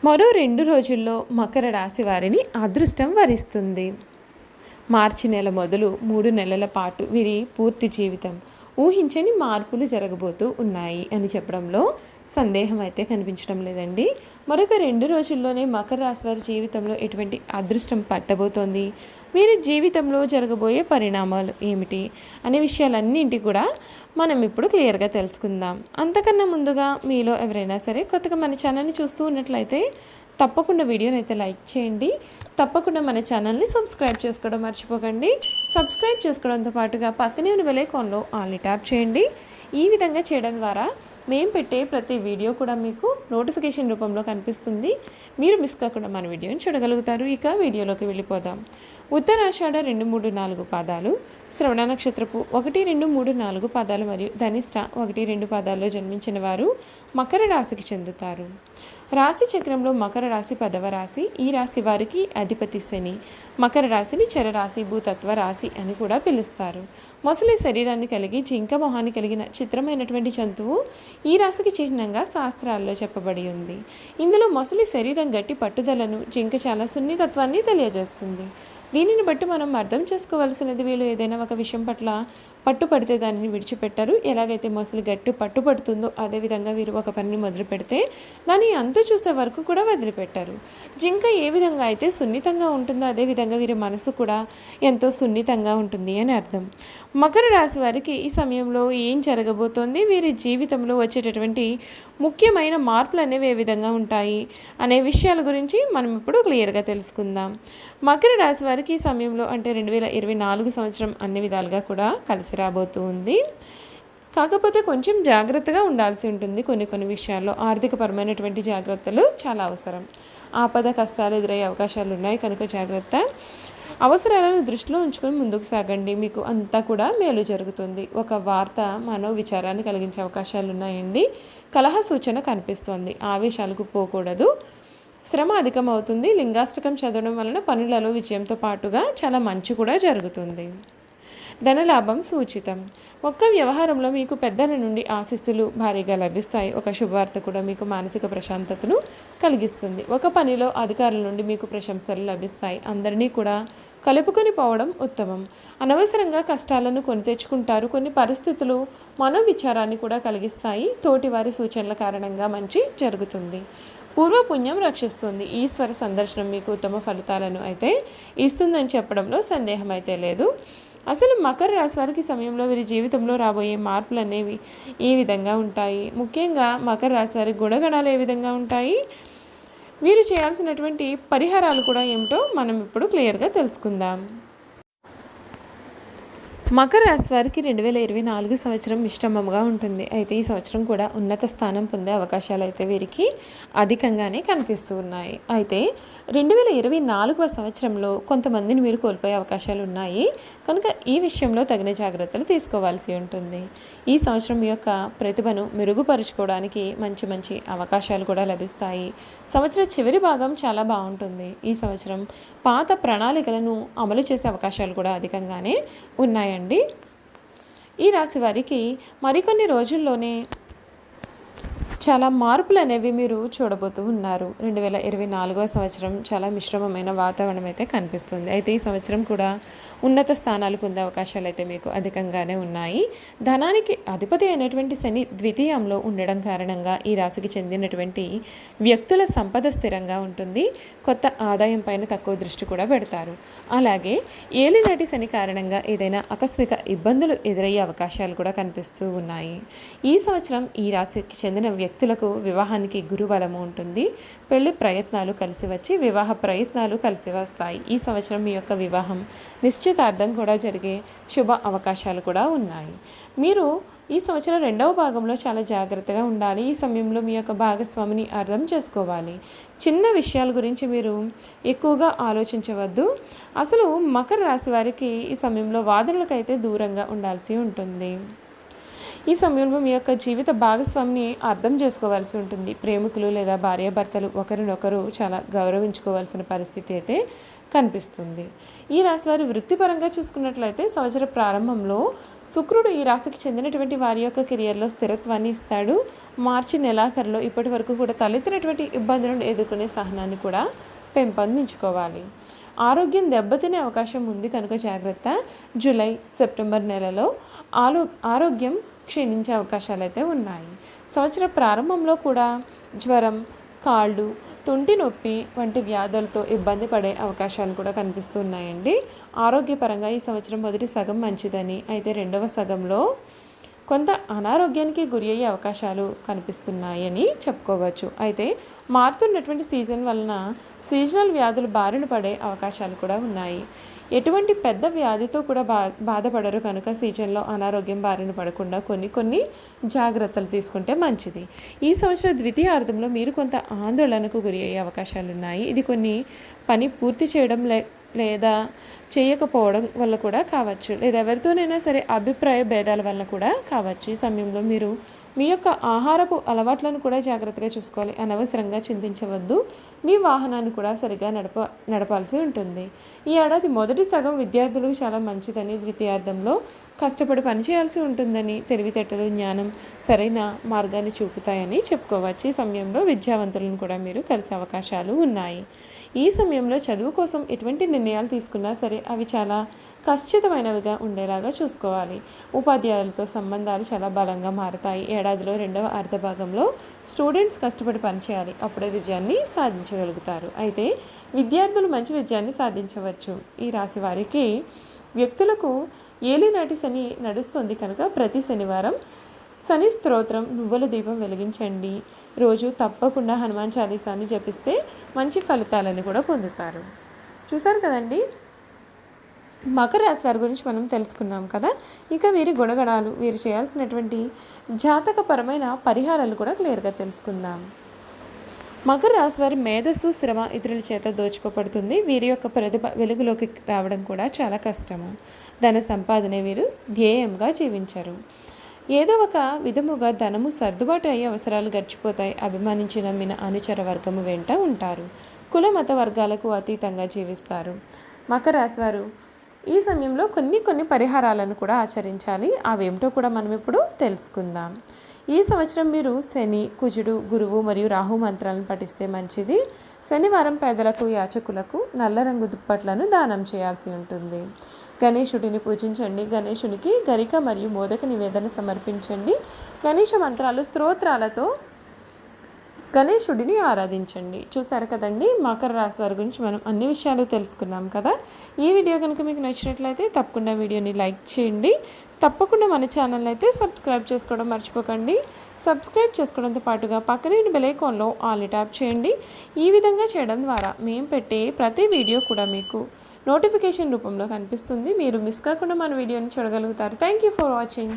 మరో 2 రోజుల్లో మకర రాశి వారిని అదృష్టం వరిస్తుంది. మార్చి నెల మొదలు 3 నెలల పాటు వీరి పూర్తి జీవితం ఊహించని మార్పులు జరగబోతూ ఉన్నాయి అని చెప్పడంలో సందేహం అయితే కనిపించడం లేదండి. మరొక 2 రోజుల్లోనే మకర రాశి వారి జీవితంలో ఎటువంటి అదృష్టం పట్టబోతోంది, వీరి జీవితంలో జరగబోయే పరిణామాలు ఏమిటి అనే విషయాలన్నింటి కూడా మనం ఇప్పుడు క్లియర్గా తెలుసుకుందాం. అంతకన్నా ముందుగా మీలో ఎవరైనా సరే కొత్తగా మన ఛానల్ని చూస్తూ ఉన్నట్లయితే తప్పకుండా వీడియోని అయితే లైక్ చేయండి. తప్పకుండా మన ఛానల్ని సబ్స్క్రైబ్ చేసుకోవడం మర్చిపోకండి. సబ్స్క్రైబ్ చేసుకోవడంతో పాటుగా పక్కనే ఉన్న బెల్ ఐకాన్లో ఆల్ని ట్యాప్ చేయండి. ఈ విధంగా చేయడం ద్వారా మేము పెట్టే ప్రతి వీడియో కూడా మీకు నోటిఫికేషన్ రూపంలో కనిపిస్తుంది. మీరు మిస్ కాకుండా మన వీడియోని చూడగలుగుతారు. ఇక వీడియోలోకి వెళ్ళిపోదాం. ఉత్తరాషాఢ 2, 3, 4 పాదాలు, శ్రవణ నక్షత్రపు 1, 2, 3, 4 పాదాలు మరియు ధనిష్ట 1, 2 పాదాల్లో జన్మించిన వారు మకర రాశికి చెందుతారు. రాశి చక్రంలో మకర రాశి 10వ రాశి. ఈ రాశి వారికి అధిపతి శని. మకర రాశిని చరరాశి, భూతత్వ రాశి అని కూడా పిలుస్తారు. మొసలి శరీరాన్ని కలిగి జింక మొహాన్ని కలిగిన చిత్రమైనటువంటి జంతువు ఈ రాశికి చిహ్నంగా శాస్త్రాల్లో చెప్పబడి ఉంది. ఇందులో మొసలి శరీరం గట్టి పట్టుదలను, జింక చాలా సున్నితత్వాన్ని తెలియజేస్తుంది. దీనిని బట్టి మనం అర్థం చేసుకోవాల్సినది, వీళ్ళు ఏదైనా ఒక విషయం పట్ల పట్టుపడితే దానిని విడిచిపెట్టరు. ఎలాగైతే మొసలి గట్టి పట్టుపడుతుందో అదేవిధంగా వీరు ఒక పనిని మొదలు పెడితే దాన్ని అంతు చూసే వరకు కూడా వదిలిపెట్టారు. జింక ఏ విధంగా అయితే సున్నితంగా ఉంటుందో అదేవిధంగా వీరి మనసు కూడా ఎంతో సున్నితంగా ఉంటుంది అని అర్థం. మకర రాశి వారికి ఈ సమయంలో ఏం జరగబోతోంది, వీరి జీవితంలో వచ్చేటటువంటి ముఖ్యమైన మార్పులు అనేవి ఏ విధంగా ఉంటాయి అనే విషయాల గురించి మనం ఇప్పుడు క్లియర్గా తెలుసుకుందాం. మకర రాశి వారికి ఈ సమయంలో అంటే 2024 సంవత్సరం అన్ని విధాలుగా కూడా కలిసి రాబోతూ ఉంది. కాకపోతే కొంచెం జాగ్రత్తగా ఉండాల్సి ఉంటుంది. కొన్ని విషయాల్లో ఆర్థికపరమైనటువంటి జాగ్రత్తలు చాలా అవసరం. ఆపద కష్టాలు ఎదురయ్యే అవకాశాలు ఉన్నాయి కనుక జాగ్రత్త. అవసరాలను దృష్టిలో ఉంచుకొని ముందుకు సాగండి, మీకు అంతా కూడా మేలు జరుగుతుంది. ఒక వార్త మనో విచారాన్ని కలిగించే అవకాశాలు ఉన్నాయండి. కలహ సూచన కనిపిస్తోంది. ఆవేశాలకు పోకూడదు. శ్రమ అధికం అవుతుంది. లింగాష్టకం చదవడం వలన పనులలో విజయంతో పాటుగా చాలా మంచి కూడా జరుగుతుంది. ధనలాభం సూచితం. ఒక్క వ్యవహారంలో మీకు పెద్దల నుండి ఆశీస్సులు భారీగా లభిస్తాయి. ఒక శుభవార్త కూడా మీకు మానసిక ప్రశాంతతను కలిగిస్తుంది. ఒక పనిలో అధికారుల నుండి మీకు ప్రశంసలు లభిస్తాయి. అందరినీ కూడా కలుపుకొని పోవడం ఉత్తమం. అనవసరంగా కష్టాలను కొని తెచ్చుకుంటారు. కొన్ని పరిస్థితులు మనోవిచారాన్ని కూడా కలిగిస్తాయి. తోటివారి సూచనల కారణంగా మంచి జరుగుతుంది. పూర్వపుణ్యం రక్షిస్తుంది. ఈశ్వర సందర్శనం మీకు ఉత్తమ ఫలితాలను అయితే ఇస్తుందని చెప్పడంలో సందేహం అయితే లేదు. అసలు మకర రాశి వారికి సమయంలో వీరి జీవితంలో రాబోయే మార్పులు అనేవి ఏ విధంగా ఉంటాయి, ముఖ్యంగా మకర రాశి వారి గుణగణాలు ఏ విధంగా ఉంటాయి, వీరు చేయాల్సినటువంటి పరిహారాలు కూడా ఏమిటో మనం ఇప్పుడు క్లియర్గా తెలుసుకుందాం. మకర రాశి వారికి 2024 సంవత్సరం మిశ్రమంగా ఉంటుంది. అయితే ఈ సంవత్సరం కూడా ఉన్నత స్థానం పొందే అవకాశాలు అయితే వీరికి అధికంగానే కనిపిస్తూ ఉన్నాయి. అయితే 2024 సంవత్సరంలో కొంతమందిని మీరు కోల్పోయే అవకాశాలు ఉన్నాయి కనుక ఈ విషయంలో తగిన జాగ్రత్తలు తీసుకోవాల్సి ఉంటుంది. ఈ సంవత్సరం యొక్క ప్రతిభను మెరుగుపరుచుకోవడానికి మంచి అవకాశాలు కూడా లభిస్తాయి. సంవత్సరం చివరి భాగం చాలా బాగుంటుంది. ఈ సంవత్సరం పాత ప్రణాళికలను అమలు చేసే అవకాశాలు కూడా అధికంగానే ఉన్నాయి. ఈ రాశి వారికి మరికొన్ని రోజుల్లోనే చాలా మార్పులు అనేవి మీరు చూడబోతూ ఉన్నారు. 2024 సంవత్సరం చాలా మిశ్రమమైన వాతావరణం అయితే కనిపిస్తుంది. అయితే ఈ సంవత్సరం కూడా ఉన్నత స్థానాలు పొందే అవకాశాలు అయితే మీకు అధికంగానే ఉన్నాయి. ధనానికి అధిపతి అయినటువంటి శని ద్వితీయంలో ఉండడం కారణంగా ఈ రాశికి చెందినటువంటి వ్యక్తుల సంపద స్థిరంగా ఉంటుంది. కొత్త ఆదాయం పైన తక్కువ దృష్టి కూడా పెడతారు. అలాగే ఏలినాటి శని కారణంగా ఏదైనా ఆకస్మిక ఇబ్బందులు ఎదురయ్యే అవకాశాలు కూడా కనిపిస్తూ ఉన్నాయి. ఈ సంవత్సరం ఈ రాశికి చెందిన వ్యక్తులకు వివాహానికి గురుబలము ఉంటుంది. పెళ్లి ప్రయత్నాలు కలిసి వచ్చి వివాహ ప్రయత్నాలు కలిసి వస్తాయి. ఈ సంవత్సరం మీ యొక్క వివాహం నిశ్చితార్థం కూడా జరిగే శుభ అవకాశాలు కూడా ఉన్నాయి. మీరు ఈ సంవత్సరం 2వ భాగంలో చాలా జాగ్రత్తగా ఉండాలి. ఈ సమయంలో మీ యొక్క భాగస్వామిని అర్థం చేసుకోవాలి. చిన్న విషయాల గురించి మీరు ఎక్కువగా ఆలోచించవద్దు. అసలు మకర రాశి వారికి ఈ సమయంలో వాదనలకైతే దూరంగా ఉండాల్సి ఉంటుంది. ఈ సమయంలో మీ యొక్క జీవిత భాగస్వామిని అర్థం చేసుకోవాల్సి ఉంటుంది. ప్రేమికులు లేదా భార్యాభర్తలు ఒకరినొకరు చాలా గౌరవించుకోవాల్సిన పరిస్థితి అయితే కనిపిస్తుంది. ఈ రాశి వారి వృత్తిపరంగా చూసుకున్నట్లయితే సంవత్సర ప్రారంభంలో శుక్రుడు ఈ రాశికి చెందినటువంటి వారి యొక్క కెరియర్లో స్థిరత్వాన్ని ఇస్తాడు. మార్చి నెలాఖరులో ఇప్పటి వరకు కూడా తలెత్తినటువంటి ఇబ్బందులను ఎదుర్కొనే సహనాన్ని కూడా పెంపొందించుకోవాలి. ఆరోగ్యం దెబ్బతినే అవకాశం ఉంది కనుక జాగ్రత్త. జూలై సెప్టెంబర్ నెలలో ఆరోగ్యం క్షీణించే అవకాశాలు అయితే ఉన్నాయి. సంవత్సర ప్రారంభంలో కూడా జ్వరం, కాళ్ళు, తుంటి నొప్పి వంటి వ్యాధులతో ఇబ్బంది పడే అవకాశాలు కూడా కనిపిస్తున్నాయండి. ఆరోగ్యపరంగా ఈ సంవత్సరం మొదటి సగం మంచిదని, అయితే రెండవ సగంలో కొంత అనారోగ్యానికి గురి అయ్యే అవకాశాలు కనిపిస్తున్నాయని చెప్పుకోవచ్చు. అయితే మారుతున్నటువంటి సీజన్ వలన సీజనల్ వ్యాధులు బారిన పడే అవకాశాలు కూడా ఉన్నాయి. ఎటువంటి పెద్ద వ్యాధితో కూడా బాధపడరు కనుక సీజన్లో అనారోగ్యం బారిన పడకుండా కొన్ని జాగ్రత్తలు తీసుకుంటే మంచిది. ఈ సంవత్సర ద్వితీయార్థంలో మీరు కొంత ఆందోళనకు గురి అయ్యే అవకాశాలు ఉన్నాయి. ఇది కొన్ని పని పూర్తి చేయడం లేదా చేయకపోవడం వల్ల కూడా కావచ్చు, లేదా ఎవరితోనైనా సరే అభిప్రాయ భేదాల వల్ల కూడా కావచ్చు. ఈ సమయంలో మీరు మీ యొక్క ఆహారపు అలవాట్లను కూడా జాగ్రత్తగా చూసుకోవాలి. అనవసరంగా చింతించవద్దు. మీ వాహనాన్ని కూడా సరిగా నడపాల్సి ఉంటుంది. ఈ ఏడాది మొదటి సగం విద్యార్థులకు చాలా మంచిదని, ద్వితీయార్థంలో కష్టపడి పనిచేయాల్సి ఉంటుందని, తెలివితేటలు, జ్ఞానం సరైన మార్గాన్ని చూపుతాయని చెప్పుకోవచ్చు. ఈ సమయంలో విద్యావంతులను కూడా మీరు కలిసే అవకాశాలు ఉన్నాయి. ఈ సమయంలో చదువు కోసం ఎటువంటి నిర్ణయాలు తీసుకున్నా సరే అవి చాలా ఖచ్చితమైనవిగా ఉండేలాగా చూసుకోవాలి. ఉపాధ్యాయులతో సంబంధాలు చాలా బలంగా మారతాయి. ఏడాదిలో రెండవ అర్ధభాగంలో స్టూడెంట్స్ కష్టపడి పనిచేయాలి, అప్పుడే విజయాన్ని సాధించగలుగుతారు. అయితే విద్యార్థులు మంచి విజయాన్ని సాధించవచ్చు. ఈ రాశి వారికి వ్యక్తులకు ఏలినాటి శని నడుస్తుంది కనుక ప్రతి శనివారం శని స్తోత్రం, నువ్వుల దీపం వెలిగించండి. రోజు తప్పకుండా హనుమాన్ చాలీసాను జపిస్తే మంచి ఫలితాలను కూడా పొందుతారు. చూసారు కదండి, మకర రాశి వారి గురించి మనం తెలుసుకున్నాం కదా. ఇక వీరి గుణగణాలు, వీరు చేయాల్సినటువంటి జాతకపరమైన పరిహారాలు కూడా క్లియర్గా తెలుసుకుందాం. మకర రాశి వారి మేధస్సు, శ్రమ ఇతరుల చేత దోచుకోబడుతుంది. వీరి యొక్క ప్రతిభ వెలుగులోకి రావడం కూడా చాలా కష్టము. ధన సంపాదనే వీరు ధ్యేయంగా జీవించరు. ఏదో ఒక విధముగా ధనము సర్దుబాటు అయ్యే అవసరాలు గడిచిపోతాయి. అభిమానించి నమ్మిన అనుచర వర్గము వెంట ఉంటారు. కుల మత వర్గాలకు అతీతంగా జీవిస్తారు. మకర రాశి వారు ఈ సమయంలో కొన్ని పరిహారాలను కూడా ఆచరించాలి. అవేమిటో కూడా మనం ఇప్పుడు తెలుసుకుందాం. ఈ సంవత్సరం మీరు శని, కుజుడు, గురువు మరియు రాహు మంత్రాలను పఠిస్తే మంచిది. శనివారం పేదలకు, యాచకులకు నల్ల రంగు దుప్పట్లను దానం చేయాల్సి ఉంటుంది. గణేశుడిని పూజించండి. గణేశునికి గరిక మరియు మోదక నివేదన సమర్పించండి. గణేష మంత్రాలు, స్తోత్రాలతో గణేశుడిని ఆరాధించండి. చూసారు కదండి, మకర రాశి వారి గురించి మనం అన్ని విషయాలు తెలుసుకున్నాం కదా. ఈ వీడియో కనుక మీకు నచ్చినట్లయితే తప్పకుండా వీడియోని లైక్ చేయండి. తప్పకుండా మన ఛానల్ అయితే సబ్స్క్రైబ్ చేసుకోవడం మర్చిపోకండి. సబ్స్క్రైబ్ చేసుకోవడంతో పాటుగా పక్కనే బెల్ ఐకాన్లో ఆల్ ట్యాప్ చేయండి. ఈ విధంగా చేయడం ద్వారా మేము పెట్టే ప్రతి వీడియో కూడా మీకు నోటిఫికేషన్ రూపంలో కనిపిస్తుంది. మీరు మిస్ కాకుండా మన వీడియోని చూడగలుగుతారు. Thank you for watching.